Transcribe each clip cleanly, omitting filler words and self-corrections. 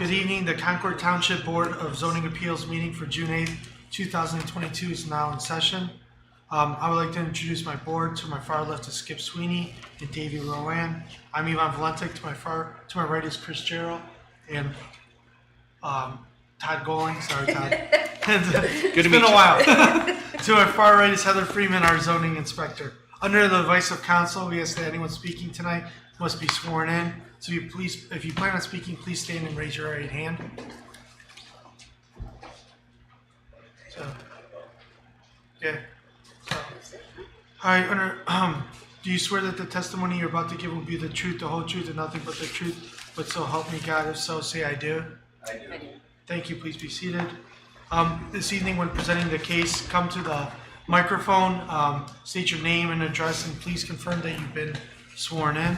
Good evening. The Concord Township Board of Zoning Appeals meeting for June 8th, 2022 is now in session. I would like to introduce my board. To my far left is Skip Sweeney and Davey Rowan. I'm Ivan Valentic. To my right is Chris Jarrell and Todd Goling. Sorry, Todd. It's been a while. To our far right is Heather Freeman, our zoning inspector. Under the advice of counsel, we ask that anyone speaking tonight must be sworn in. So if you plan on speaking, please stand and raise your right hand. Okay. All right. Do you swear that the testimony you're about to give will be the truth, the whole truth, and nothing but the truth? But so help me God. If so, say I do. I do. Thank you. Please be seated. This evening, when presenting the case, come to the microphone, state your name and address, and please confirm that you've been sworn in.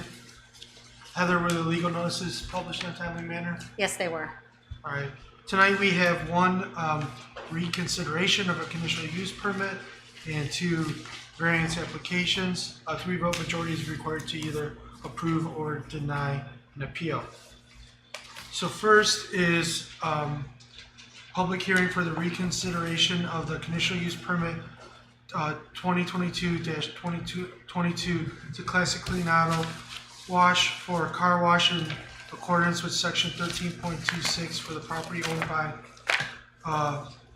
Heather, were the legal notices published in a timely manner? Yes, they were. All right. Tonight we have one reconsideration of a conditional use permit and two variance applications. A 3-vote majority is required to either approve or deny an appeal. So first is public hearing for the reconsideration of the conditional use permit 2022-22 to Classic Clean Auto Wash for a car wash in accordance with section 13.26 for the property owned by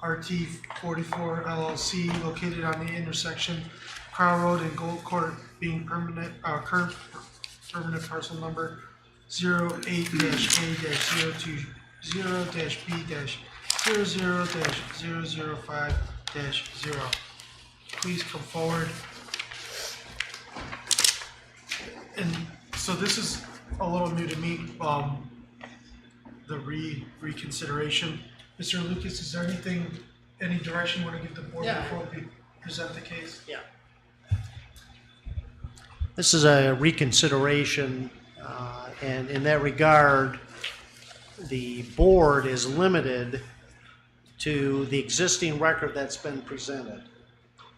RT44 LLC located on the intersection Crown Road and Gold Court, being permanent parcel number 08-A-B-00-0005-0. Please come forward. And so this is a little new to me, the reconsideration. Mr. Lucas, is there any direction you want to give the board before we present the case? Yeah. This is a reconsideration, and in that regard, the board is limited to the existing record that's been presented.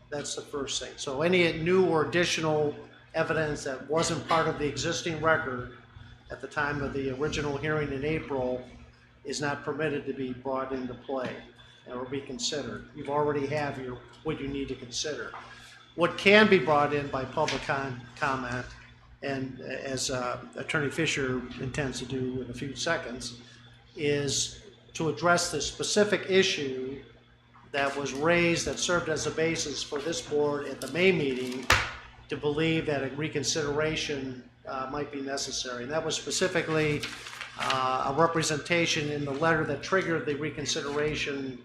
That's the first thing. So any new or additional evidence that wasn't part of the existing record at the time of the original hearing in April is not permitted to be brought into play or be considered. You already have what you need to consider. What can be brought in by public comment, and as Attorney Fisher intends to do in a few seconds, is to address the specific issue that was raised that served as a basis for this board at the May meeting to believe that a reconsideration might be necessary. And that was specifically a representation in the letter that triggered the reconsideration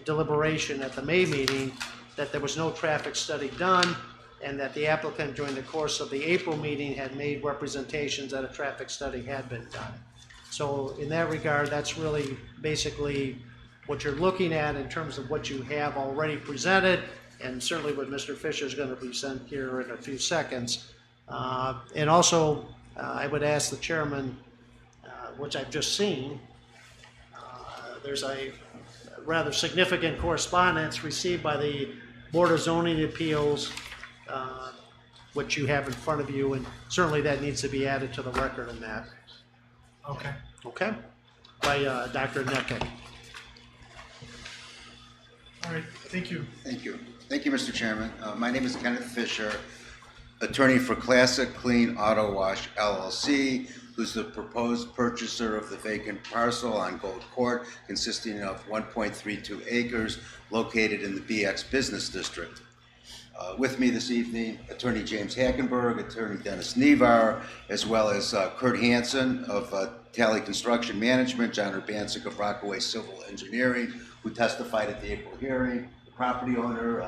deliberation at the May meeting, that there was no traffic study done, and that the applicant during the course of the April meeting had made representations that a traffic study had been done. So in that regard, that's really basically what you're looking at in terms of what you have already presented, and certainly what Mr. Fisher is going to present here in a few seconds. And also, I would ask the chairman, which I've just seen, there's a rather significant correspondence received by the Board of Zoning Appeals, which you have in front of you, and certainly that needs to be added to the record in that. Okay. Okay? By Dr. Neckick. All right. Thank you. Thank you. Thank you, Mr. Chairman. My name is Kenneth Fisher, attorney for Classic Clean Auto Wash LLC, who's the proposed purchaser of the vacant parcel on Gold Court, consisting of 1.32 acres located in the BX Business District. With me this evening, Attorney James Hackenberg, Attorney Dennis Nevar, as well as Kurt Hansen of Tally Construction Management, John Urbancic of Rockaway Civil Engineering, who testified at the April hearing. The property owner,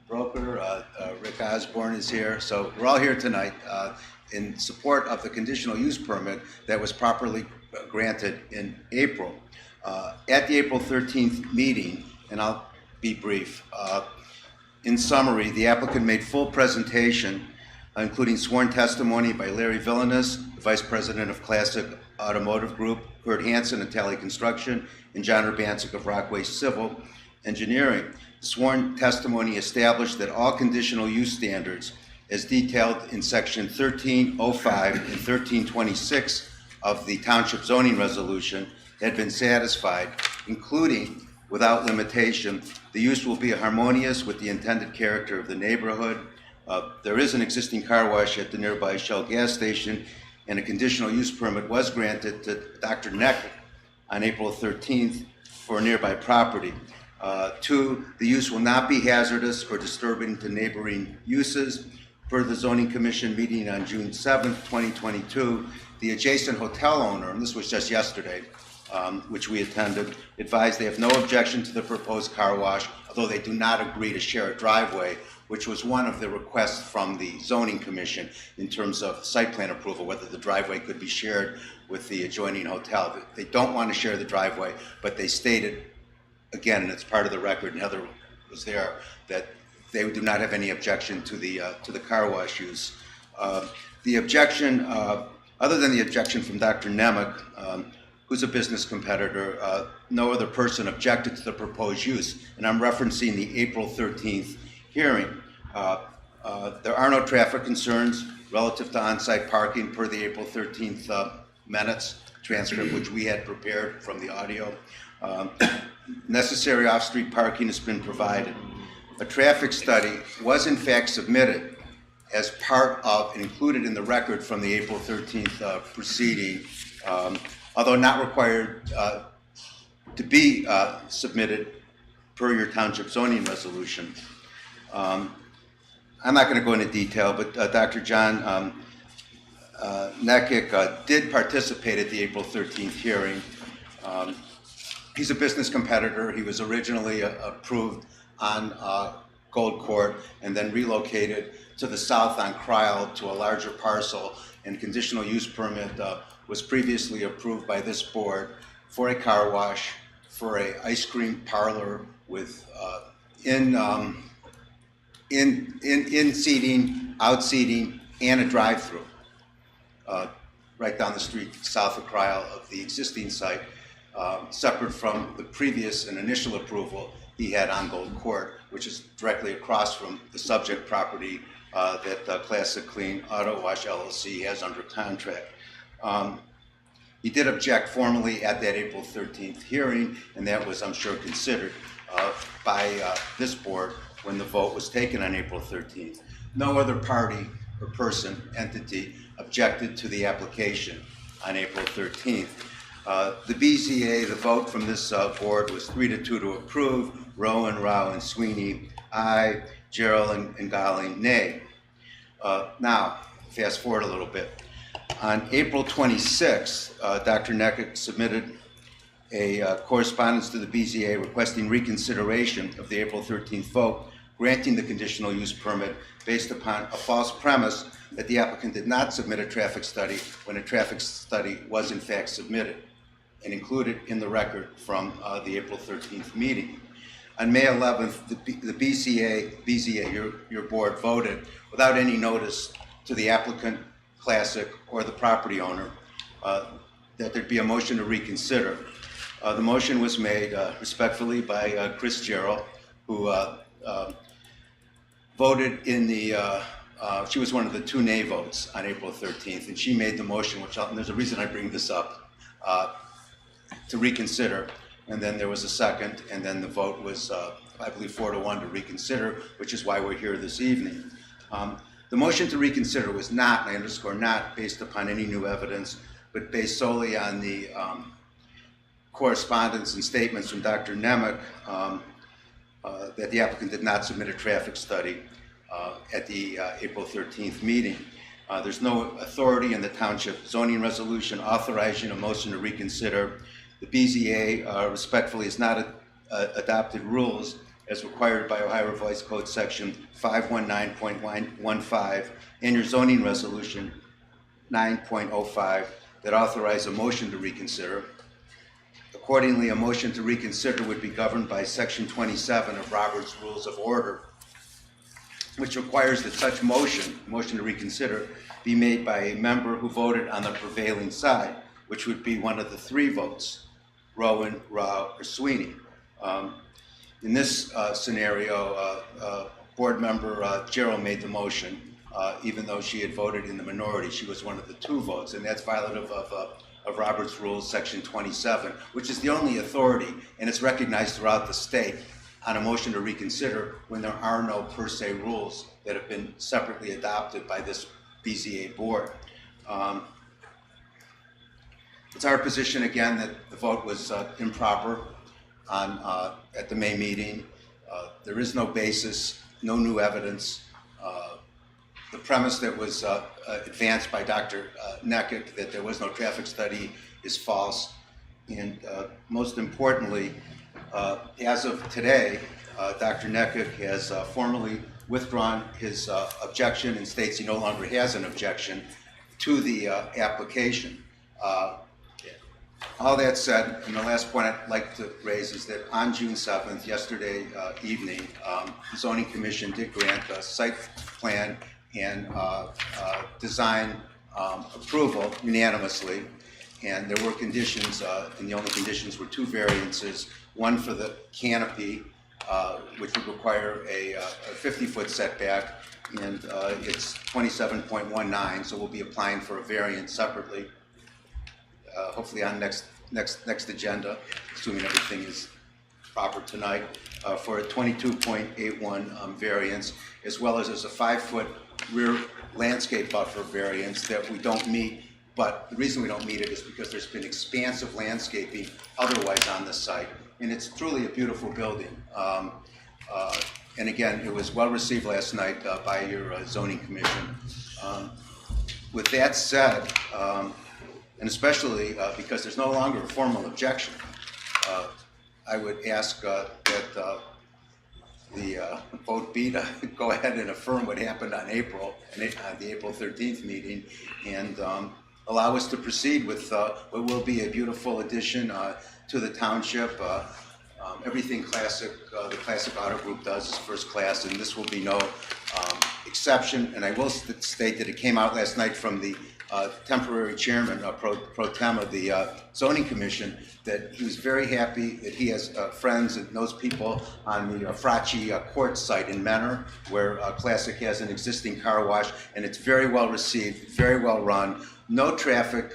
broker, Rick Osborne is here. So we're all here tonight in support of the conditional use permit that was properly granted in April. At the April 13th meeting, and I'll be brief, in summary, the applicant made full presentation, including sworn testimony by Larry Villanis, Vice President of Classic Automotive Group, Kurt Hansen of Tally Construction, and John Urbancic of Rockaway Civil Engineering. The sworn testimony established that all conditional use standards, as detailed in section 1305 and 1326 of the township zoning resolution had been satisfied, including, without limitation, the use will be harmonious with the intended character of the neighborhood. There is an existing car wash at the nearby Shell gas station, and a conditional use permit was granted to Dr. Neck on April 13th for nearby property. 2, the use will not be hazardous or disturbing to neighboring uses. Per the zoning commission meeting on June 7th, 2022, the adjacent hotel owner, and this was just yesterday, which we attended, advised they have no objection to the proposed car wash, although they do not agree to share a driveway, which was one of the requests from the zoning commission in terms of site plan approval, whether the driveway could be shared with the adjoining hotel. They don't want to share the driveway, but they stated, again, and it's part of the record, and Heather was there, that they do not have any objection to the car wash use. The objection, other than the objection from Dr. Nemec, who's a business competitor, no other person objected to the proposed use, and I'm referencing the April 13th hearing. There are no traffic concerns relative to on-site parking per the April 13th minutes transcript, which we had prepared from the audio. Necessary off-street parking has been provided. A traffic study was in fact submitted as part of, included in the record from the April 13th proceeding, although not required to be submitted per your township zoning resolution. I'm not going to go into detail, but Dr. John Nekic did participate at the April 13th hearing. He's a business competitor. He was originally approved on Gold Court and then relocated to the south on Cryle to a larger parcel, and conditional use permit was previously approved by this board for a car wash, for a ice cream parlor with in seating, out seating, and a drive-through right down the street south of Cryle of the existing site, separate from the previous and initial approval he had on Gold Court, which is directly across from the subject property that Classic Clean Auto Wash LLC has under contract. He did object formally at that April 13th hearing, and that was, I'm sure, considered by this board when the vote was taken on April 13th. No other party or person, entity, objected to the application on April 13th. The BZA, the vote from this board was 3-2 to approve. Rowan, Rao, and Sweeney, aye. Gerald and Golling, nay. Now, fast forward a little bit. On April 26th, Dr. Nekic submitted a correspondence to the BZA requesting reconsideration of the April 13th vote, granting the conditional use permit based upon a false premise that the applicant did not submit a traffic study when a traffic study was in fact submitted and included in the record from the April 13th meeting. On May 11th, the BZA, your board, voted without any notice to the applicant, Classic, or the property owner that there'd be a motion to reconsider. The motion was made respectfully by Chris Gerald, who voted in the, she was one of the 2 nay votes on April 13th, and she made the motion, and there's a reason I bring this up, to reconsider. And then there was a second, and then the vote was, I believe, 4-1 to reconsider, which is why we're here this evening. The motion to reconsider was not, and I underscore not, based upon any new evidence, but based solely on the correspondence and statements from Dr. Nemec that the applicant did not submit a traffic study at the April 13th meeting. There's no authority in the township zoning resolution authorizing a motion to reconsider. The BZA respectfully has not adopted rules as required by Ohio Revised Code section 519.15 and your zoning resolution 9.05 that authorize a motion to reconsider. Accordingly, a motion to reconsider would be governed by section 27 of Robert's Rules of Order, which requires that such motion to reconsider, be made by a member who voted on the prevailing side, which would be one of the 3 votes, Rowan, Rao, or Sweeney. In this scenario, board member Gerald made the motion, even though she had voted in the minority. She was one of the 2 votes, and that's violative of of Robert's Rules, Section 27, which is the only authority, and it's recognized throughout the state, on a motion to reconsider when there are no per se rules that have been separately adopted by this BZA board. It's our position, again, that the vote was improper at the May meeting. There is no basis, no new evidence. The premise that was advanced by Dr. Neckick, that there was no traffic study, is false. And most importantly, as of today, Dr. Neckick has formally withdrawn his objection and states he no longer has an objection to the application. All that said, and the last point I'd like to raise is that on June 7th, yesterday evening, the Zoning Commission did grant a site plan and design approval unanimously. And there were conditions, and the only conditions were two variances, one for the canopy, which would require a 50-foot setback, and it's 27.19, so we'll be applying for a variance separately, hopefully on next agenda, assuming everything is proper tonight, for a 22.81 variance, as well as there's a 5-foot rear landscape buffer variance that we don't meet. But the reason we don't meet it is because there's been expansive landscaping otherwise on the site, and it's truly a beautiful building. And again, it was well received last night by your zoning commission. With that said, and especially because there's no longer a formal objection, I would ask that the vote be to go ahead and affirm what happened on the April 13th meeting, and allow us to proceed with what will be a beautiful addition to the township. Everything Classic, the Classic Auto Group does is first class, and this will be no exception. And I will state that it came out last night from the temporary chairman, pro tem of the zoning commission, that he was very happy that he has friends and knows people on the Fracci Court site in Menor, where Classic has an existing car wash, and it's very well received, very well run, no traffic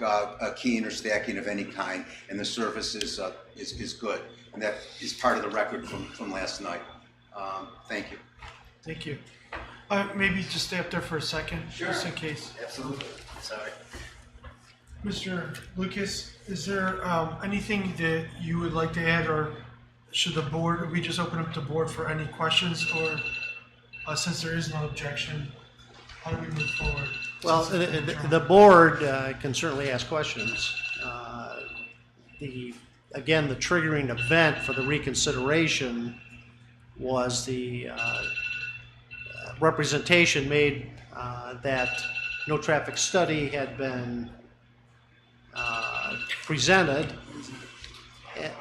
keying or stacking of any kind, and the service is good. And that is part of the record from last night. Thank you. Thank you. Maybe just stay up there for a second, just in case. Absolutely. Sorry. Mr. Lucas, is there anything that you would like to add, or should the board, we just open up the board for any questions, or since there is no objection, how do we move forward? Well, the board can certainly ask questions. Again, the triggering event for the reconsideration was the representation made that no traffic study had been presented,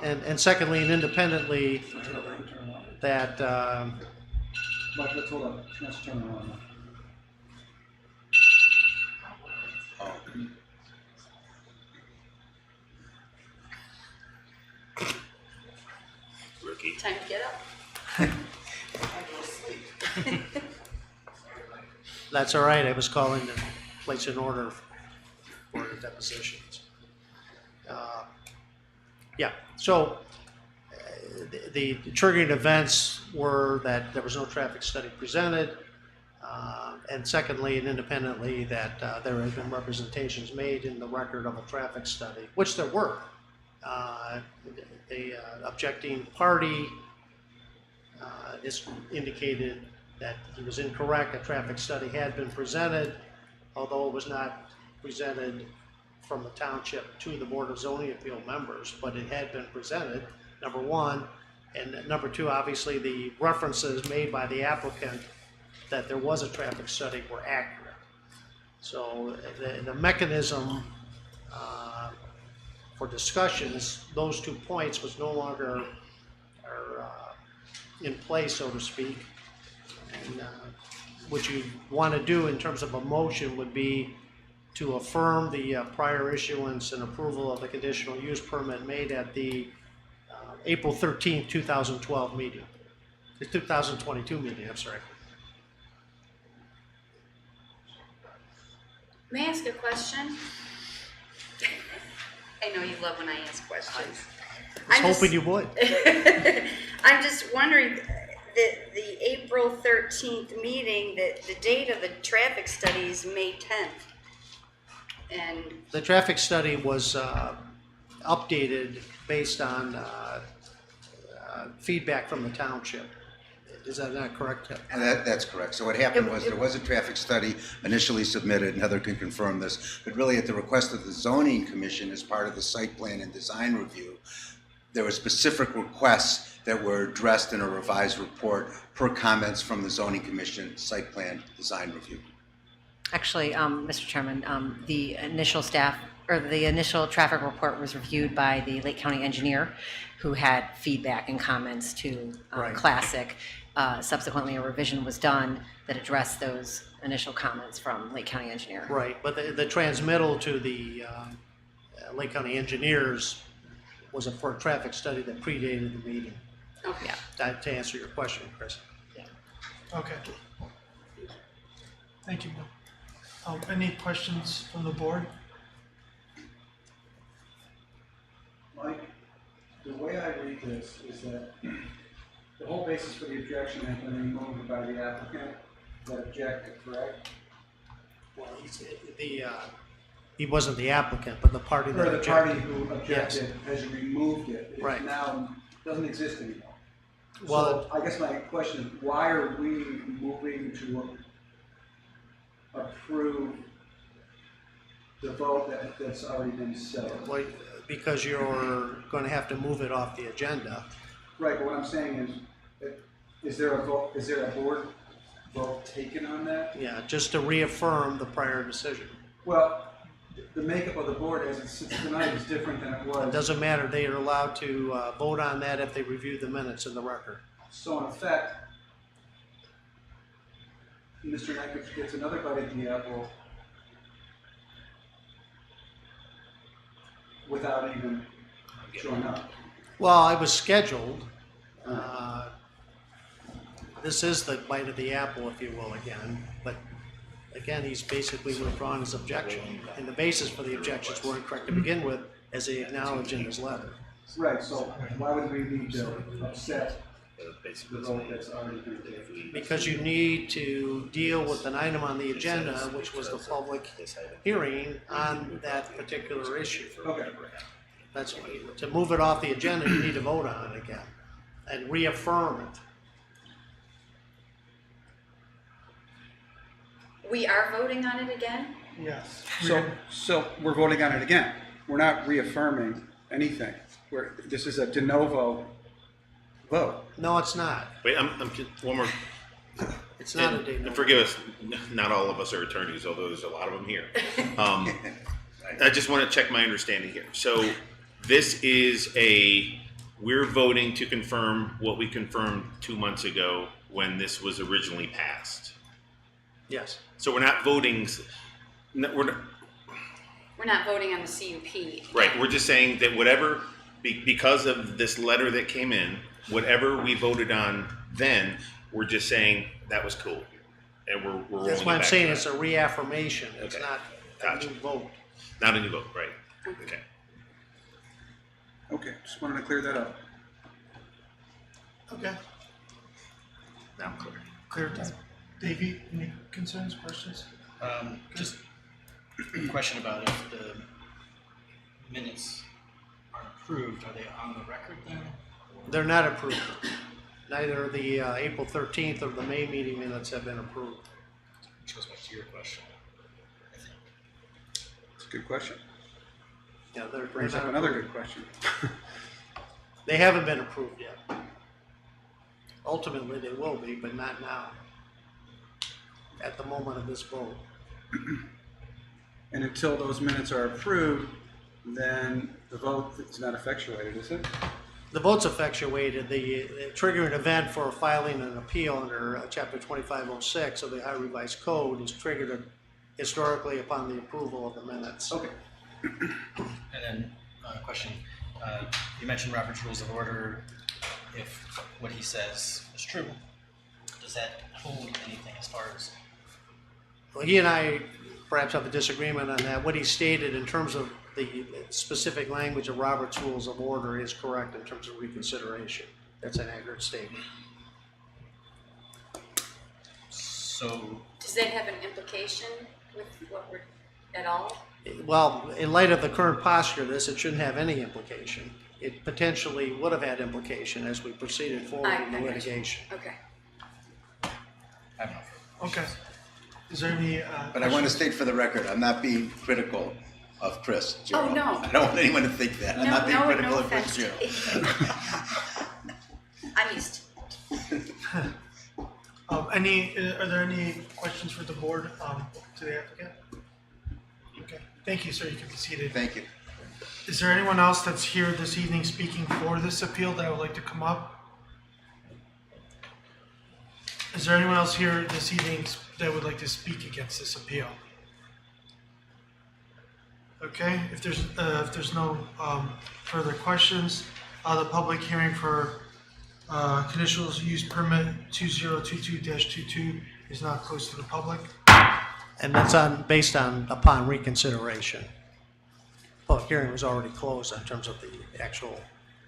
and secondly and independently that Mike, let's hold on. She wants to turn around now. Time to get up. that's all right. I was calling to place an order for the depositions. Yeah, so the triggering events were that there was no traffic study presented, and secondly and independently that there had been representations made in the record of a traffic study, which there were. The objecting party is indicated that he was incorrect. A traffic study had been presented, although it was not presented from the township to the Board of Zoning Appeal members, but it had been presented, number one. And number two, obviously the references made by the applicant that there was a traffic study were accurate. So the mechanism for discussions, those 2 points was no longer in place, so to speak. And what you want to do in terms of a motion would be to affirm the prior issuance and approval of the conditional use permit made at the April 13th, 2012 meeting. The 2022 meeting, I'm sorry. May I ask a question? I know you love when I ask questions. I was hoping you would. I'm just wondering, the April 13th meeting, the date of the traffic study is May 10th. And, The traffic study was updated based on feedback from the township. Is that not correct? And that's correct. So what happened was there was a traffic study initially submitted, and Heather can confirm this, but really at the request of the zoning commission as part of the site plan and design review, there were specific requests that were addressed in a revised report per comments from the zoning commission site plan design review. Actually, Mr. Chairman, the initial traffic report was reviewed by the Lake County engineer, who had feedback and comments to Right. Classic. Subsequently, a revision was done that addressed those initial comments from Lake County engineer. Right, but the transmittal to the Lake County engineers was for a traffic study that predated the meeting. okay. To answer your question, Chris. Okay. Thank you, Bill. Any questions from the board? Mike, the way I read this is that the whole basis for the objection has been removed by the applicant that objected, correct? Well, he wasn't the applicant, but the party that Or the party objected. who objected has removed it. It Right. now doesn't exist anymore. Well, So I guess my question is, why are we moving to approve the vote that's already been set? well, because you're going to have to move it off the agenda. Right, but what I'm saying is there a vote, is there a board vote taken on that? Yeah, just to reaffirm the prior decision. Well, the makeup of the board as it sits tonight is different than it It was. doesn't matter, they are allowed to vote on that if they review the minutes in the record. So in effect, Mr. Knight gets another bite at the apple without even showing up. Well, I was scheduled. This is the bite of the apple, if you will, again. But again, he's basically withdrawn his objection. And the basis for the objections weren't correct to begin with, as he acknowledged in his letter. Right, so why would we need to upset the vote that's already been taken? Because you need to deal with an item on the agenda, which was the public hearing on that particular issue. Okay, That's to move it off the agenda, you need to vote on it again and reaffirm it. We are voting on it again? Yes. so we're voting on it again. We're not reaffirming anything. This is a de novo vote. No, it's not. Wait, one more. It's not a And date. forgive us, not all of us are attorneys, although there's a lot of them here. I just want to check my understanding here. So this is we're voting to confirm what we confirmed 2 months ago when this was originally passed. Yes. So we're not voting, We're not voting on the CUP. right, we're just saying that whatever, because of this letter that came in, whatever we voted on then, we're just saying that was cool. And we're rolling That's it why I'm back saying to it's that. a reaffirmation. It's Okay. not a Gotcha. new vote. Not a new vote, right? Okay. Okay, just wanted to clear that up. Okay. Now I'm clear. Clear. Davey, any concerns, questions? Just a question about if the minutes aren't approved, are they on the record then? They're not approved. Neither the April 13th or the May meeting minutes have been approved. Which goes back to your question, I think. It's a good question. Yeah, they're Brings not up another approved. good question. They haven't been approved yet. Ultimately, they will be, but not now. At the moment of this vote. And until those minutes are approved, then the vote is not effectuated, is it? The vote's effectuated. The triggering event for filing an appeal under Chapter 2506 of the Ohio Revised Code is triggered historically upon the approval of the minutes. Okay. And then, question, you mentioned Robert's Rules of Order. If what he says is true, does that hold anything as far as? Well, he and I perhaps have a disagreement on that. What he stated in terms of the specific language of Robert's Rules of Order is correct in terms of reconsideration. That's an accurate statement. So, Does that have an implication with what we're, at all? Well, in light of the current posture of this, it shouldn't have any implication. It potentially would have had implication as we proceeded forward in the I got you. litigation. Okay. I have no further Okay. Is there any? But I want to questions? state for the record, I'm not being critical of Chris Giro. Oh, no. I don't want anyone to think that. I'm not being critical no of Chris offense. Giro. I'm used to Are there any questions for the board to the applicant? Okay, thank you, sir. You can be seated. Thank you. Is there anyone else that's here this evening speaking for this appeal that would like to come up? Is there anyone else here this evening that would like to speak against this appeal? Okay, if there's no further questions, the public hearing for conditional use permit 2022-22 is now closed to the public. And that's based upon reconsideration. Public hearing was already closed in terms of the actual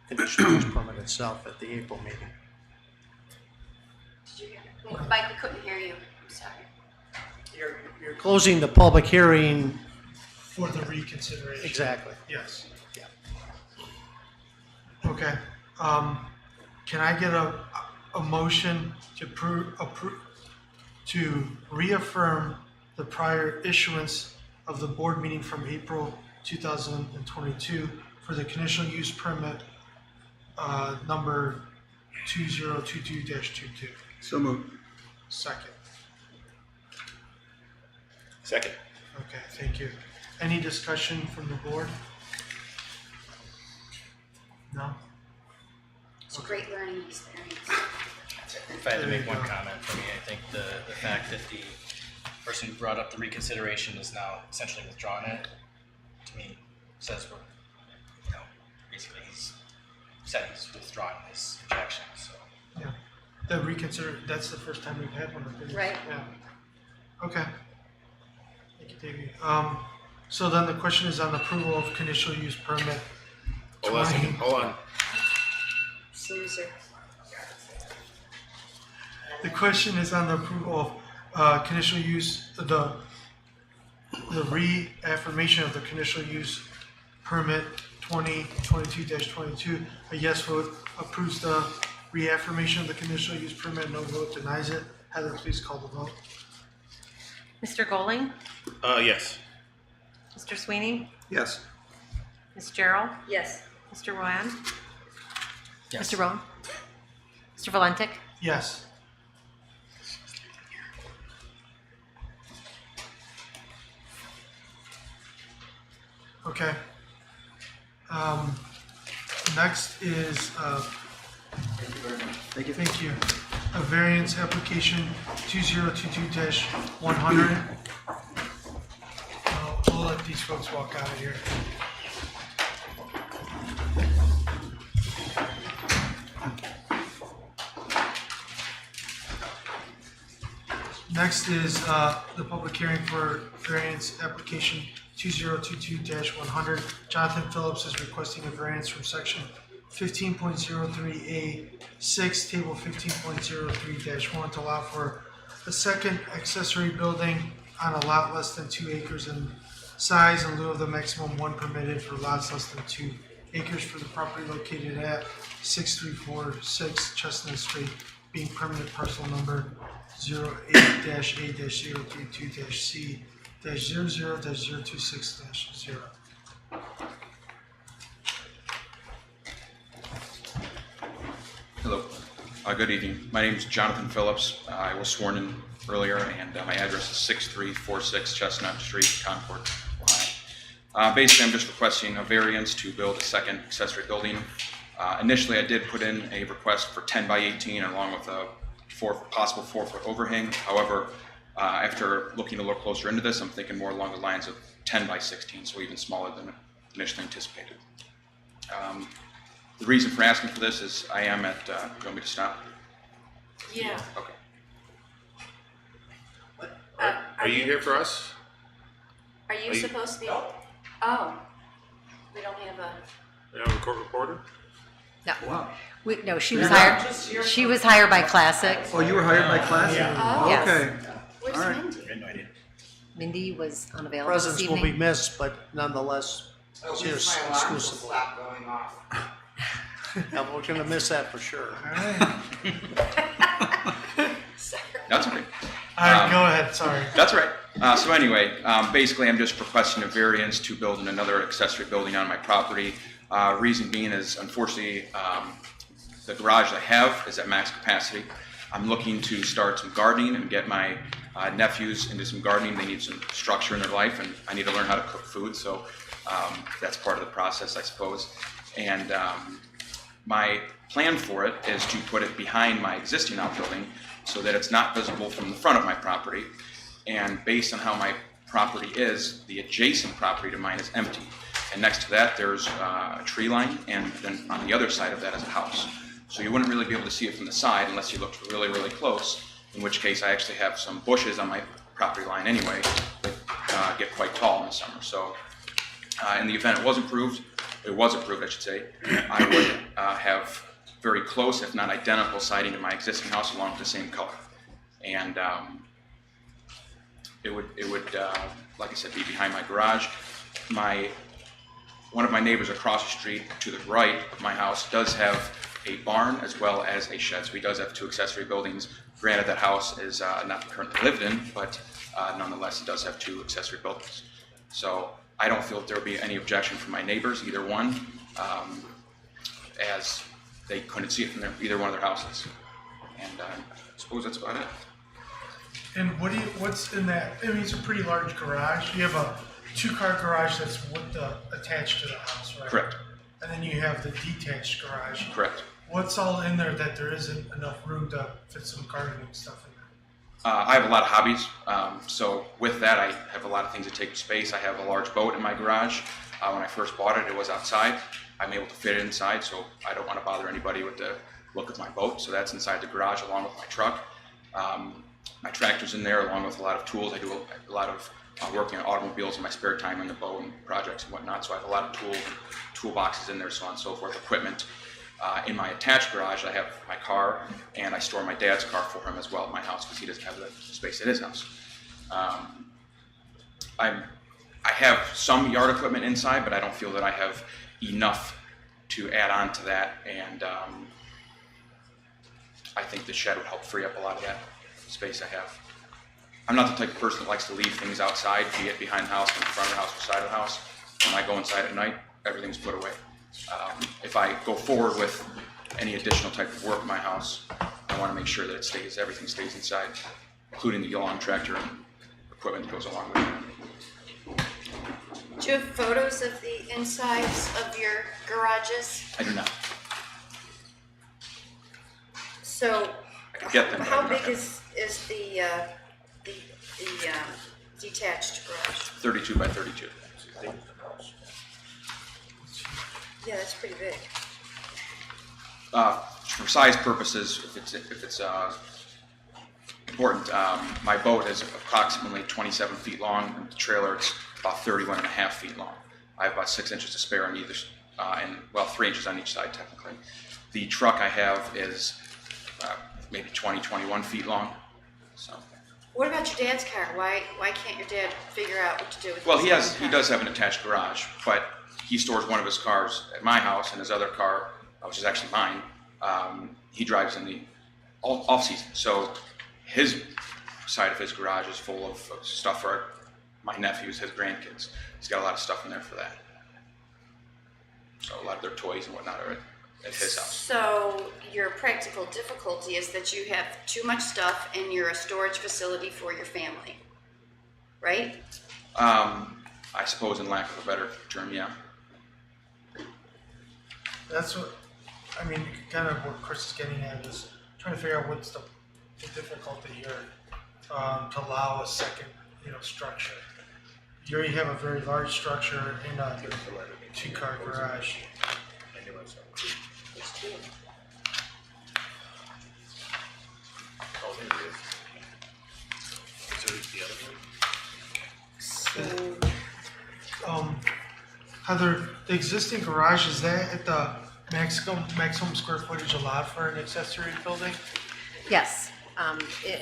conditional use permit itself at the April meeting. Did you hear me? Mike, we couldn't hear you. I'm sorry. You're closing the public hearing. For the reconsideration. Exactly. Yes. Yeah. Okay. Can I get a motion to reaffirm the prior issuance of the board meeting from April 2022 for the conditional use permit number 2022-22? So moved. Second. Second. Okay, thank you. Any discussion from the board? No? It's a great learning experience. If I had to make one comment for me, I think the fact that the person who brought up the reconsideration is now essentially withdrawing it, to me, says we're, basically he's said he's withdrawing his objection, so. Yeah. That's the first time we've had one of these. Right. Yeah. Okay. Thank you, Davey. So then the question is on approval of conditional use permit. Hold on a second. Hold on. Snoozer. The question is on the approval of conditional use, the reaffirmation of the conditional use permit 2022-22. A yes vote approves the reaffirmation of the conditional use permit, no vote denies it. Heather, please call the vote. Mr. Goling, Yes. Mr. Sweeney, Yes. Ms. Gerald, Yes. Mr. Rowan, Yes. Mr. Rowan, Mr. Valentic, Yes. Okay. Next is, Thank you very much. Thank you. thank you, a variance application 2022-100. We'll let these folks walk out of here. Next is the public hearing for variance application 2022-100. Jonathan Phillips is requesting a variance from section 15.03A6, table 15.03-1 to allow for a second accessory building on a lot less than 2 acres in size in lieu of the maximum one permitted for lots less than 2 acres for the property located at 6346 Chestnut Street, being permanent parcel number 08-A-032-C-00-026-0. Hello. Good evening. My name is Jonathan Phillips. I was sworn in earlier, and my address is 6346 Chestnut Street, Concord, Ohio. Basically, I'm just requesting a variance to build a second accessory building. Initially, I did put in a request for 10 by 18 along with a possible 4-foot overhang. However, after looking a little closer into this, I'm thinking more along the lines of 10 by 16, so even smaller than initially anticipated. The reason for asking for this is I am at, do you want me to stop? Yeah. Okay. Are you here for us? Are you Are you- supposed to be? Oh, We don't have a, You have a court reporter? No, Wow. no, she was You're not hired, she was hired by Classic. Oh, you were hired by Classic? Oh. Yes. Okay. where's All right. Mindy? I had no idea. Mindy was unavailable this Presence will be evening. missed, but nonetheless, At she's least my alarm will exclusively. stop going off. Yeah, we're gonna miss that for sure. All right. That's okay. All right, go ahead, sorry. That's right. So anyway, basically, I'm just requesting a variance to build another accessory building on my property. Reason being is, unfortunately, the garage I have is at max capacity. I'm looking to start some gardening and get my nephews into some gardening. They need some structure in their life, and I need to learn how to cook food. So that's part of the process, I suppose. And my plan for it is to put it behind my existing outbuilding so that it's not visible from the front of my property. And based on how my property is, the adjacent property to mine is empty. And next to that, there's a tree line, and then on the other side of that is a house. So you wouldn't really be able to see it from the side unless you looked really, really close, in which case I actually have some bushes on my property line anyway that get quite tall in the summer. So in the event it was approved, I should say, I would have very close, if not identical, siding to my existing house along with the same color. And it would, like I said, be behind my garage. One of my neighbors across the street to the right of my house does have a barn as well as a shed. So he does have two accessory buildings. Granted, that house is not currently lived in, but nonetheless, it does have two accessory buildings. So I don't feel that there will be any objection from my neighbors, either one, as they couldn't see it from either one of their houses. And I suppose that's about it. And what's in that? I mean, it's a pretty large garage. You have a two-car garage that's attached to the house, right? Correct. And then you have the detached garage. Correct. What's all in there that there isn't enough room to fit some gardening stuff in there? I have a lot of hobbies, so with that I have a lot of things that take space. I have a large boat in my garage. When I first bought it, it was outside. I'm able to fit it inside, so I don't want to bother anybody with the look of my boat. So that's inside the garage along with my truck. My tractor's in there along with a lot of tools. I do a lot of working on automobiles in my spare time on the boat and projects and whatnot. So I have a lot of tools, toolboxes in there, so on and so forth, equipment. In my attached garage, I have my car, and I store my dad's car for him as well at my house because he doesn't have the space at his house. I have some yard equipment inside, but I don't feel that I have enough to add on to that, and I think the shed would help free up a lot of that space I have. I'm not the type of person that likes to leave things outside, be it behind the house, in the front of the house, or side of the house. When I go inside at night, everything's put away. If I go forward with any additional type of work in my house, I want to make sure that everything stays inside, including the lawn tractor and equipment that goes along with it. Do you have photos of the insides of your garages? I do not. So, I can get them. but I how do not big have is the detached garage? 32 by 32. Yeah, that's pretty big. For size purposes, if it's important, my boat is approximately 27 feet long, and the trailer is about 31 and a half feet long. I have about 6 inches to spare on either, and 3 inches on each side technically. The truck I have is maybe 21 feet long. So, What about your dad's car? Why can't your dad figure out what to do with well, his he car? does have an attached garage, but he stores one of his cars at my house, and his other car, which is actually mine, he drives in the off season. So his side of his garage is full of stuff for my nephews, his grandkids. He's got a lot of stuff in there for that. So a lot of their toys and whatnot are at his house. So your practical difficulty is that you have too much stuff and you're a storage facility for your family, right? I suppose, in lack of a better term, yeah. That's what, I mean, kind of what Chris is getting at is trying to figure out what's the difficulty here to allow a second, structure. You already have a very large structure in a two-car garage. Oh, there it is. Is there the other one? So Heather, the existing garage, is that at the maximum square footage allowed for an accessory building? Yes.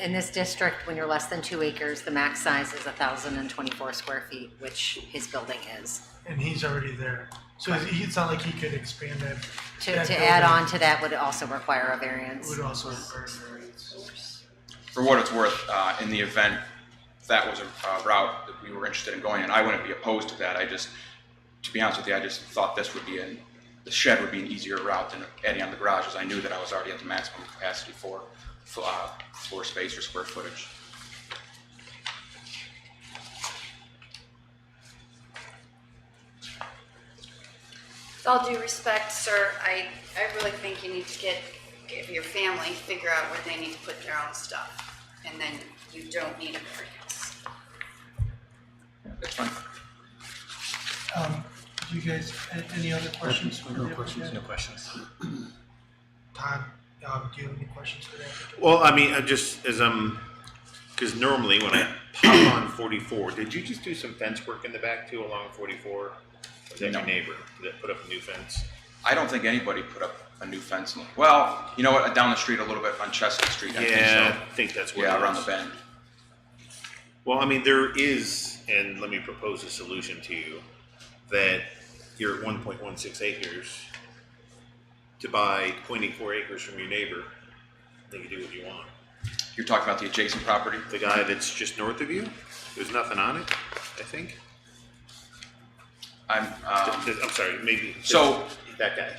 In this district, when you're less than 2 acres, the max size is 1,024 square feet, which his building is. And he's already there. So it's not like he could expand that. To that add building. on to that would also require a variance. Would also require a variance. For what it's worth, in the event that was a route that we were interested in going in, I wouldn't be opposed to that. To be honest with you, I just thought this would be the shed would be an easier route than adding on the garage, as I knew that I was already at the maximum capacity for floor space or square footage. With all due respect, sir, I really think you need to give your family, figure out where they need to put their own stuff. And then you don't need a variance. That's fine. Do you guys, any other questions? No questions. No questions. Todd, do you have any questions for that? Well, I mean, because normally when I pop on 44, did you just do some fence work in the back too along 44? Or was that No. your neighbor that put up a new fence? I don't think anybody put up a new fence. Well, you know what? Down the street a little bit on Chestnut Street. I think Yeah, so. I think that's what Yeah, it around was. the bend. Well, I mean, there is, and let me propose a solution to you, that you're at 1.16 acres. To buy 0.84 acres from your neighbor, then you do what you want. You're talking about the adjacent property? The guy that's just north of you, there's nothing on it, I think. I'm sorry, maybe. So- that guy.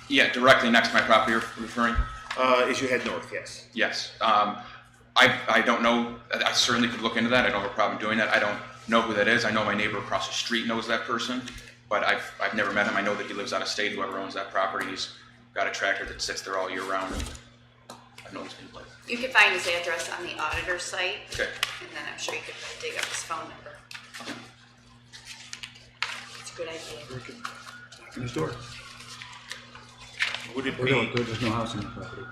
yeah, directly next to my property you're referring? As you head north, yes. Yes. I don't know. I certainly could look into that. I don't have a problem doing that. I don't know who that is. I know my neighbor across the street knows that person, but I've never met him. I know that he lives out of state, whoever owns that property. He's got a tractor that sits there all year round. I've known his people. You can find his address on the auditor's site, Okay. and then I'm sure you could dig up his phone number. It's a good idea. Knock on his door. Would it Or no, be, there's no house on the property.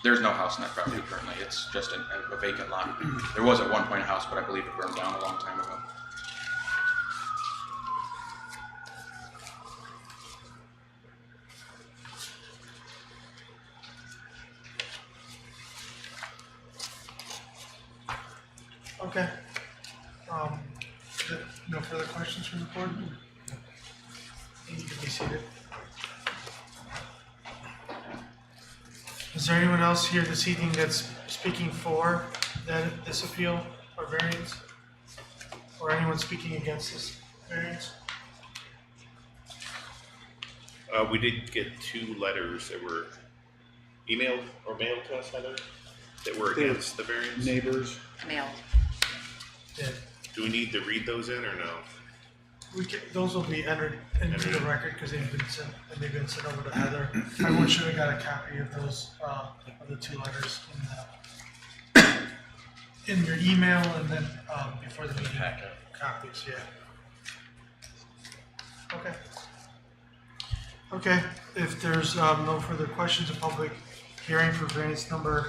There's no house on that property currently. It's just a vacant lot. There was at one point a house, but I believe it burned down a long time ago. Okay. No further questions from the board? You can be seated. Is there anyone else here this evening that's speaking for this appeal or variance? Or anyone speaking against this variance? we did get 2 letters that were emailed or mailed to us, Heather, that were against the variance. Neighbors. Mailed. Yeah. Do we need to read those in or no? Those will be entered into the record because they've been sent over to Heather. Everyone should have got a copy of those, of the 2 letters in your email and then, before the meeting. Packet. Copies, yeah. Okay. Okay, if there's, no further questions, a public hearing for variance number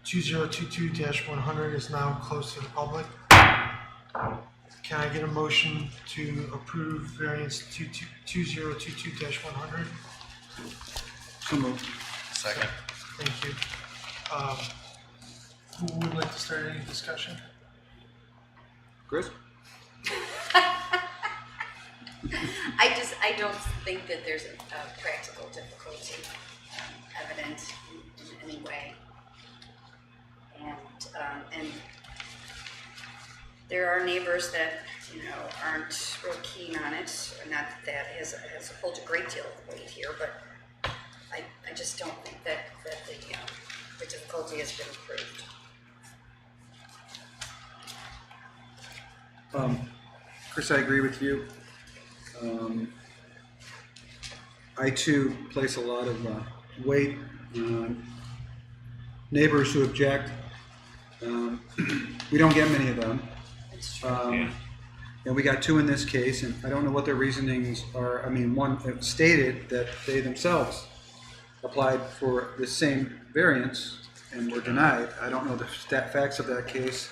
2022-100 is now closed to the public. Can I get a motion to approve variance 2022-100? So moved. Second. Thank you. Who would like to start any discussion? Chris? I don't think that there's a practical difficulty evident in any way. And there are neighbors that, aren't real keen on it. Not that has holds a great deal of weight here, but I just don't think that the difficulty has been proved. Chris, I agree with you. I too place a lot of weight on neighbors who object. We don't get many of them. It's true. Yeah. And we got 2 in this case, and I don't know what their reasonings are. I mean, one stated that they themselves applied for the same variance and were denied. I don't know the facts of that case.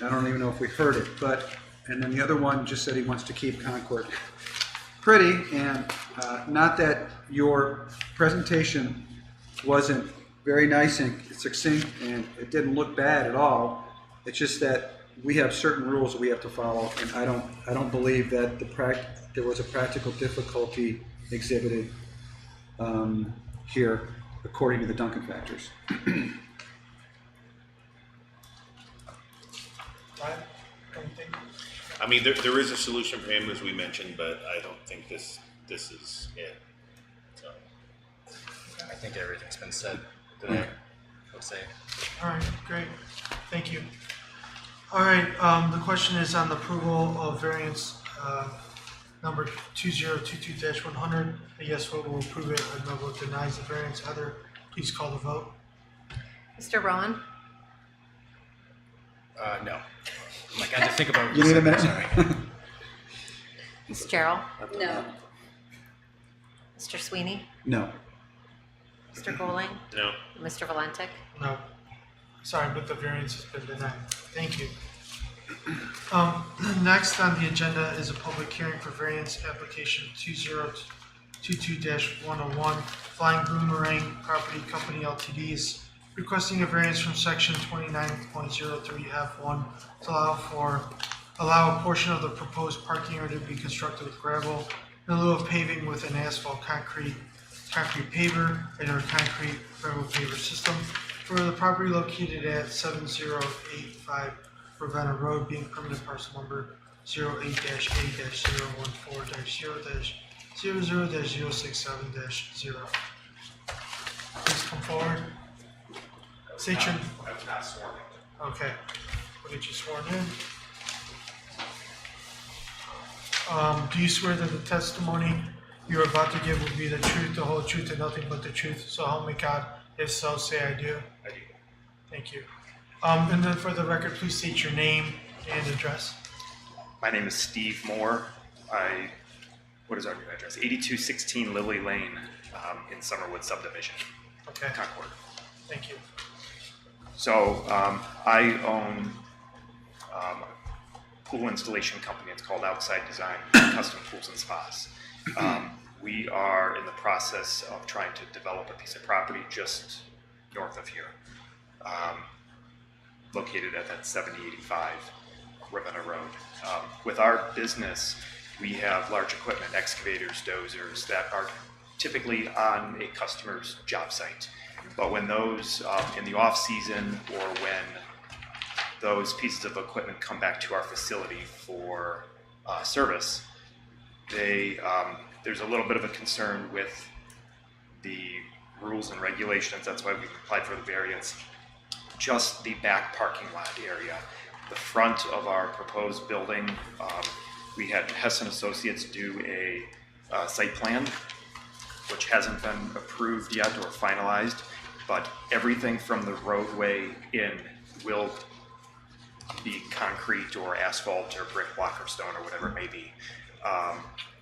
I don't even know if we heard it, but And then the other one just said he wants to keep Concord pretty, and not that your presentation wasn't very nice and succinct, and it didn't look bad at all. It's just that we have certain rules that we have to follow, and I don't believe that there was a practical difficulty exhibited here according to the Duncan factors. Right? Anything? I mean, there is a solution for him, as we mentioned, but I don't think this is it. So, I think everything's been said today. I would say. All right, great. Thank you. All right, the question is on the approval of variance number 2022-100. A yes vote will approve it, a no vote denies the variance. Heather, please call the vote. Mr. Rowan? No. Like I had to think about. What You need a said. minute? Sorry. Ms. Gerald? No. Mr. Sweeney? No. Mr. Bowling? no. Mr. Valentic? No. Sorry, but the variance has been denied. Thank you. Next on the agenda is a public hearing for variance application 2022-101, Flying Boomerang Property Company Ltd. is requesting a variance from section 29.03F1 to allow a portion of the proposed parking area to be constructed with gravel in lieu of paving with an asphalt concrete paver and a concrete gravel paver system for the property located at 7085 Ravenna Road, being permanent parcel number 08-A-014-000-067-0. Please come forward. State your. I was not sworn in. Okay, we'll get you sworn in. Do you swear that the testimony you're about to give will be the truth, the whole truth, and nothing but the truth? So help me God. If so, say I do. I do. Thank you. And then for the record, please state your name and address. My name is Steve Moore. What is our new address? 8216 Lily Lane in Summerwood subdivision, Okay, Concord. thank you. So I own a pool installation company. It's called Outside Design Custom Pools and Spas. We are in the process of trying to develop a piece of property just north of here, located at that 7085 Ravenna Road. With our business, we have large equipment, excavators, dozers that are typically on a customer's job site. But when those, in the off season or when those pieces of equipment come back to our facility for service, there's a little bit of a concern with the rules and regulations. That's why we applied for the variance. Just the back parking lot area. The front of our proposed building, we had Hess & Associates do a site plan, which hasn't been approved yet or finalized, but everything from the roadway in will be concrete or asphalt or brick, block, or stone, or whatever it may be.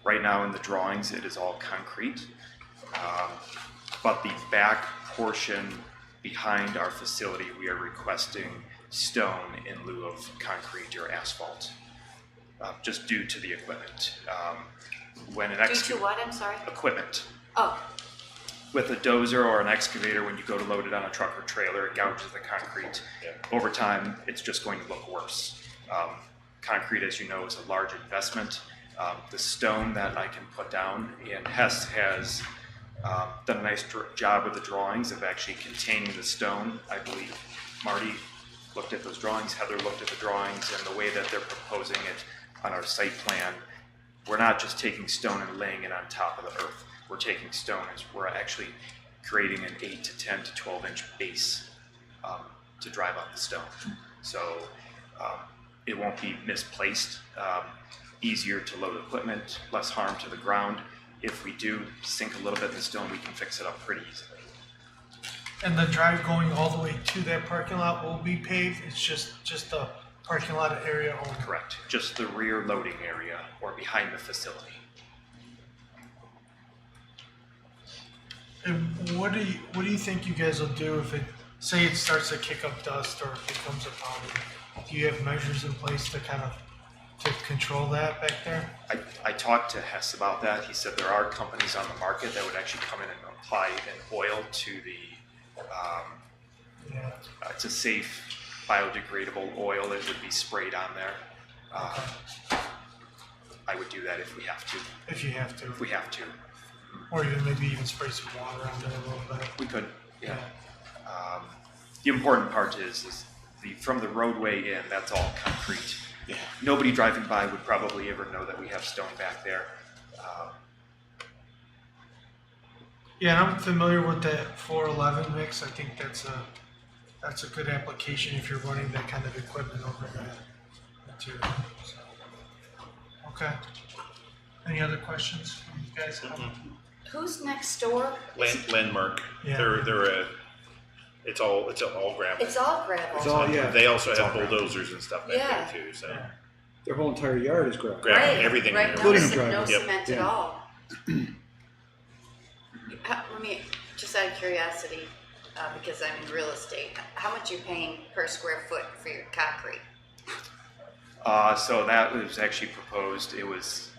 Right now in the drawings, it is all concrete, but the back portion behind our facility, we are requesting stone in lieu of concrete or asphalt, just due to the equipment. When an Due to what, I'm sorry? equipment, Oh, with a dozer or an excavator, when you go to load it on a truck or trailer, it gouges the concrete. Over time, it's just going to look worse. Concrete, as you know, is a large investment. The stone that I can put down, and Hess has done a nice job with the drawings of actually containing the stone. I believe Marty looked at those drawings, Heather looked at the drawings, and the way that they're proposing it on our site plan, we're not just taking stone and laying it on top of the earth. We're taking stone and we're actually creating an 8 to 10 to 12 inch base to drive up the stone. So it won't be misplaced, easier to load equipment, less harm to the ground. If we do sink a little bit in the stone, we can fix it up pretty easily. And the drive going all the way to that parking lot will be paved? It's just the parking lot area only? Correct. Just the rear loading area or behind the facility. And what do you think you guys will do if it, say it starts to kick up dust or it becomes a problem? Do you have measures in place to kind of to control that back there? I talked to Hess about that. He said there are companies on the market that would actually come in and apply an oil to the, Yeah. it's a safe biodegradable oil that would be sprayed on there. I would do that if we have to, If you have to. if we have to. Or maybe even spray some water on there a little bit. We could, yeah. The important part is from the roadway in, that's all concrete. Yeah. Nobody driving by would probably ever know that we have stone back there. Yeah, and I'm familiar with that 411 mix. I think that's a good application if you're running that kind of equipment over that material. So, okay. Any other questions from you guys? Who's next door? Landmark. Yeah. They're it's all gravel. It's all gravel. It's all, yeah, They also have all gravel. bulldozers and stuff back Yeah. there too. So their whole entire yard is gravel. gravel, Right, everything. right, in no, there. Including the no driveway. Yep. cement at Yeah. all. Let me, just out of curiosity, because I'm in real estate, how much are you paying per square foot for your concrete? So that was actually proposed. It was,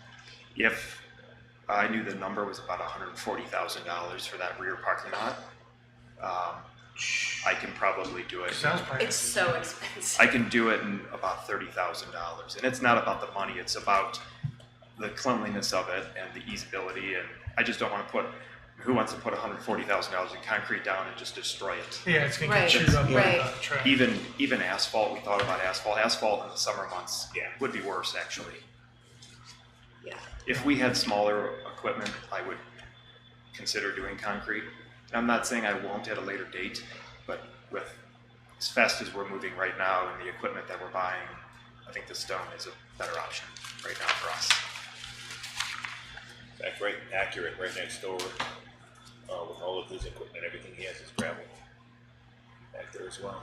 if I knew the number was about $140,000 for that rear parking lot, I can probably do it. Sounds probably. It's so expensive. I can do it in about $30,000, and it's not about the money. It's about the cleanliness of it and the easeability. And I just don't want to put. Who wants to put $140,000 in concrete down and just destroy it? Yeah, it's gonna Right, get chewed up by right. the track. Even asphalt. We thought about asphalt. Asphalt in the summer months Yeah. would be worse actually. Yeah. If we had smaller equipment, I would consider doing concrete. I'm not saying I won't at a later date, but with as fast as we're moving right now and the equipment that we're buying, I think the stone is a better option right now for us. In fact, right, accurate, right next door, with all of his equipment, everything he has is gravel back there as well.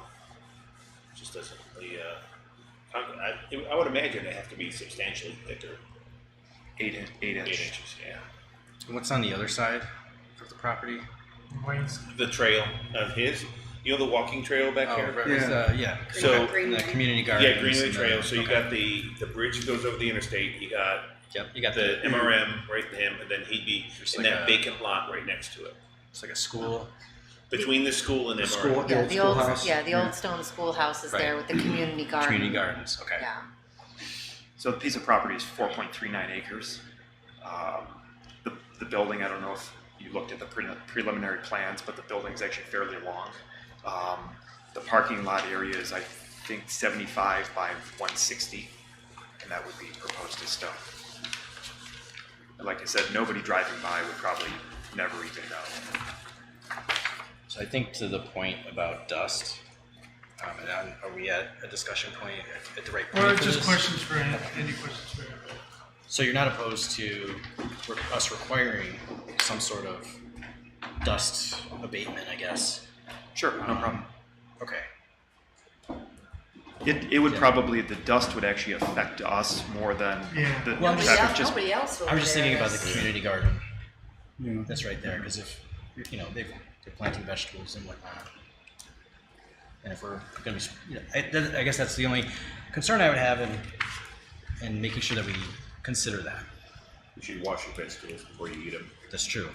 Just doesn't really, I would imagine they have to be substantially thicker, 8 inch. 8 inches, yeah. And what's on the other side of the property? Wayne's, The trail of his, you know the walking trail back here? Yeah. So- in the community garden. Yeah, Greenway Trail, so you got the bridge that goes over the interstate, you got Yep, you got the MRM right to him, and then he'd be Just in like that a- vacant lot right next to it. It's like a school. Between the school and School. MRM. Yeah, old the old, schoolhouse. yeah, the Yeah. old stone schoolhouse is there Right. with the community garden. Community gardens. Okay. Yeah. So the piece of property is 4.39 acres. The building, I don't know if you looked at the preliminary plans, but the building's actually fairly long. The parking lot area is, I think, 75 by 160, and that would be proposed as stone. And like I said, nobody driving by would probably never even know. So I think to the point about dust, are we at a discussion point at the right point or for just this? questions for any questions for you? So you're not opposed to us requiring some sort of dust abatement, I guess? Sure, no problem. Okay. It would probably, the dust would actually affect us more than Yeah. the Well, traffic just. Nobody else over I was just there thinking about the is. community garden Yeah. that's right there, because if, they're planting vegetables and whatnot. And if we're gonna be, I guess that's the only concern I would have in making sure that we consider that. You should wash your vegetables before you eat them. That's true.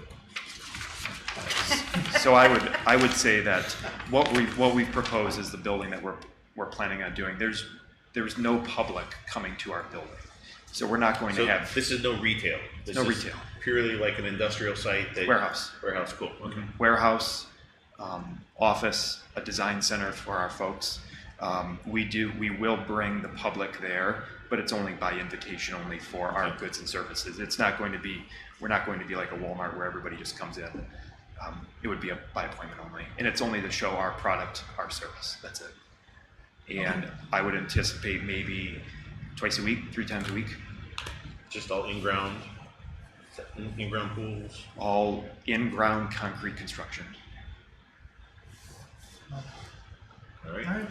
So I would say that what we propose is the building that we're planning on doing. There's no public coming to our building, so we're not going So to have this is no retail. This No is retail. Purely like an industrial site. Warehouse. Warehouse, cool. Okay. warehouse, office, a design center for our folks. We will bring the public there, but it's only by invitation only for our goods and services. It's not going to be, we're not going to be like a Walmart where everybody just comes in. It would be by appointment only, and it's only to show our product, our service, that's it. And I would anticipate maybe twice a week, 3 times a week, Just all in-ground pools. all in-ground concrete construction. All right. All right.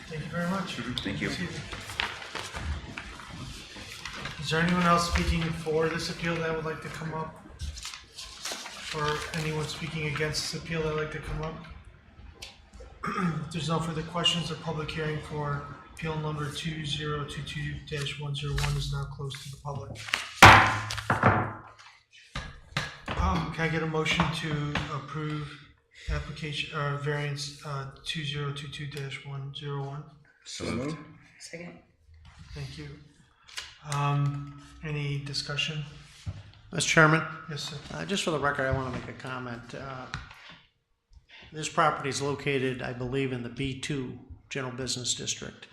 Thank you very much. Thank you. Is there anyone else speaking for this appeal that would like to come up? Or anyone speaking against this appeal that would like to come up? If there's no further questions, the public hearing for appeal number 2022-101 is now closed to the public. Can I get a motion to approve application, variance, 2022-101? So moved. Second. Thank you. Any discussion? Mr. Chairman, Yes, sir. just for the record, I want to make a comment. This property is located, I believe, in the B2 General Business District.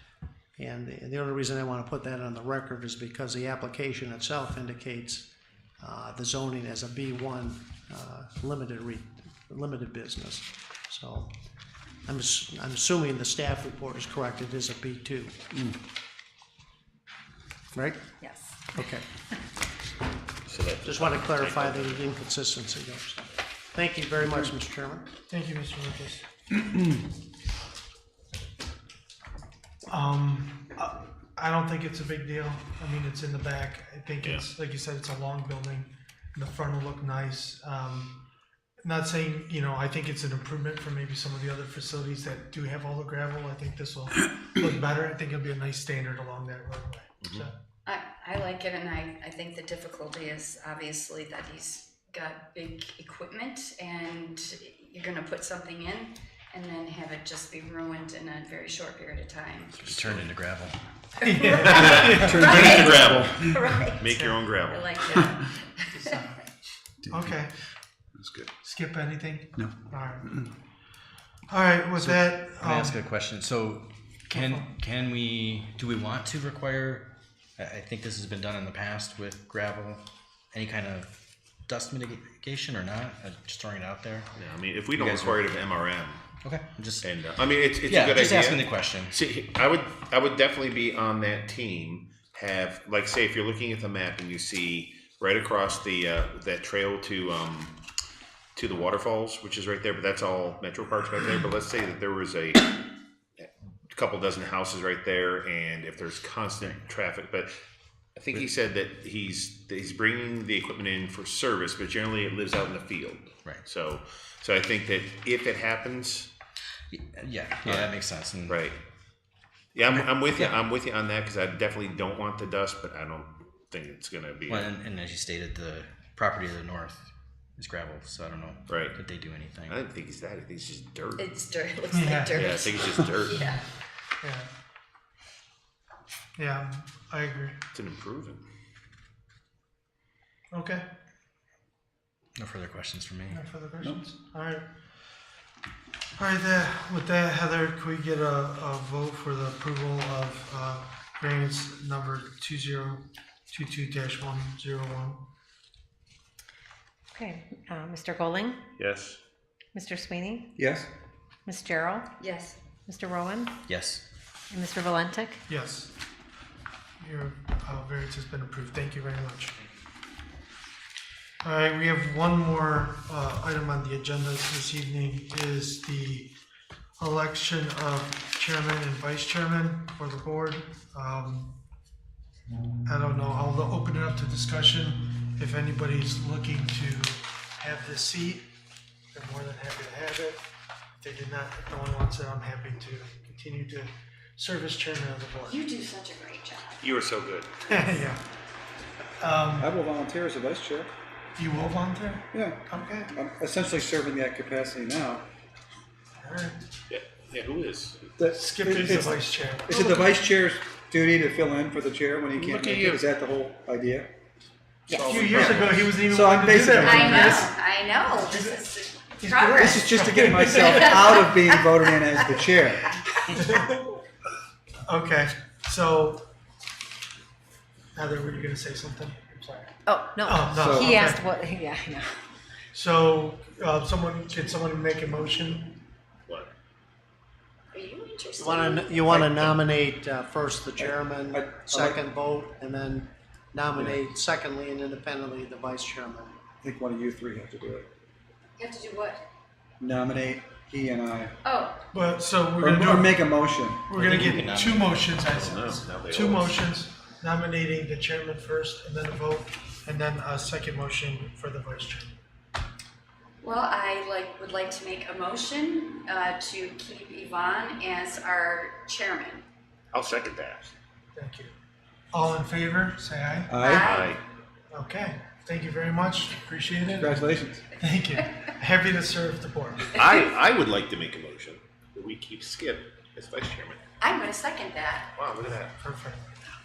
And the only reason I want to put that on the record is because the application itself indicates the zoning as a B1 limited business. So I'm assuming the staff report is correct. It is a B2. Right? Yes. Okay. So that Just want to clarify the inconsistency there. So, thank you very much, Mr. Chairman. Thank you, Mr. Lucas. I don't think it's a big deal. I mean, it's in the back. I think it's, like you said, it's a long building. The front will look nice. Not saying, I think it's an improvement for maybe some of the other facilities that do have all the gravel. I think this will look better. I think it'll be a nice standard along that roadway. So, I like it, and I think the difficulty is obviously that he's got big equipment, and you're gonna put something in and then have it just be ruined in a very short period of time. Just turned into gravel. Make the gravel. Right. Make your own I gravel. like that. okay. That's good. Skip anything? No. All right. All right, with that, Let me ask a question. So, do we want to require? I think this has been done in the past with gravel. Any kind of dust mitigation or not? Just throwing it out there. Yeah, I mean, if we don't guys require it of MRM, Okay. Just and I mean, it's a yeah. good Just idea. asking the question. See, I would definitely be on that team. Have, like, say, if you're looking at the map and you see right across the that trail to the waterfalls, which is right there, but that's all Metro Parks right there. But let's say that there was a couple dozen houses right there, and if there's constant traffic, but I think he said that he's bringing the equipment in for service, but generally it lives out in the field. Right. So I think that if it happens, Yeah. That makes sense. And right. Yeah, I'm with you. I'm with you on that because I definitely don't want the dust, but I don't think it's gonna be Well, and as you stated, the property to the north is gravel, so I don't know. Right. Did they do anything? I don't think it's that. I think it's just dirt. It's dirt. It looks Yeah. like dirt. Yeah, I think it's just dirt. Yeah. yeah, I agree. It's an improvement. Okay. No further questions from me. No further questions? All right. All right, with that, Heather, can we get a vote for the approval of variance number 2022-101? Okay, Mr. Golding, Yes. Mr. Sweeney, Yes? Ms. Gerald, Yes. Mr. Rowan, Yes. and Mr. Valentick. Yes. Your variance has been approved. Thank you very much. All right, we have one more item on the agenda this evening is the election of chairman and vice chairman for the board. I don't know, I'll open it up to discussion. If anybody's looking to have this seat, they're more than happy to have it. If they did not, if no one wants it, I'm happy to continue to serve as chairman of the board. You do such a great job. You are so good. Yeah. I will volunteer as a vice chair. You will volunteer? Yeah. Okay. I'm essentially serving that capacity now. All right. Yeah. Who is? Skip is the vice chair. Is it the vice chair's duty to fill in for the chair when he can't Look at make you. it? Is that the whole idea? A few years ago, he wasn't even So willing I'm to do that. basically- I know. This is He's progress. This is just to get myself out of being voted in as the chair. Okay, so Heather, were you gonna say something? I'm sorry. Oh, no. Oh, no, He okay. asked what, yeah, I know. So, can someone make a motion? What? Are you interested? You want to nominate first the chairman, I- second vote, and then nominate secondly and independently the vice chairman. I think one of you three have to do it. You have to do what? Nominate he and I. Oh, But, so Or, we're gonna or do, make a motion. we're gonna I think we get can two motions, I No, said. now they Two all- motions, nominating the chairman first, and then a vote, and then a second motion for the vice chairman. well, I would like to make a motion to keep Yvonne as our chairman. I'll second that. Thank you. All in favor, say aye. Aye. Okay, thank you very much. Appreciate it. Congratulations. Thank you. Happy to serve the board. I would like to make a motion that we keep Skip as vice chairman. I'm gonna second that. Wow, look at that. Perfect.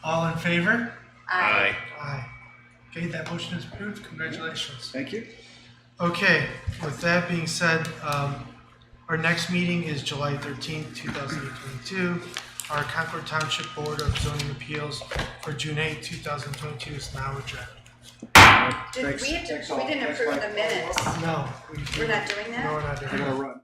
All in favor? Aye. Aye. Okay, that motion is approved. Congratulations. Thank you. Okay, with that being said, our next meeting is July 13th, 2022. Our Concord Township Board of Zoning Appeals for June 8th, 2022 is now adjourned. We didn't approve the minutes. No. We're not doing that? No, we're not doing I that. gotta run.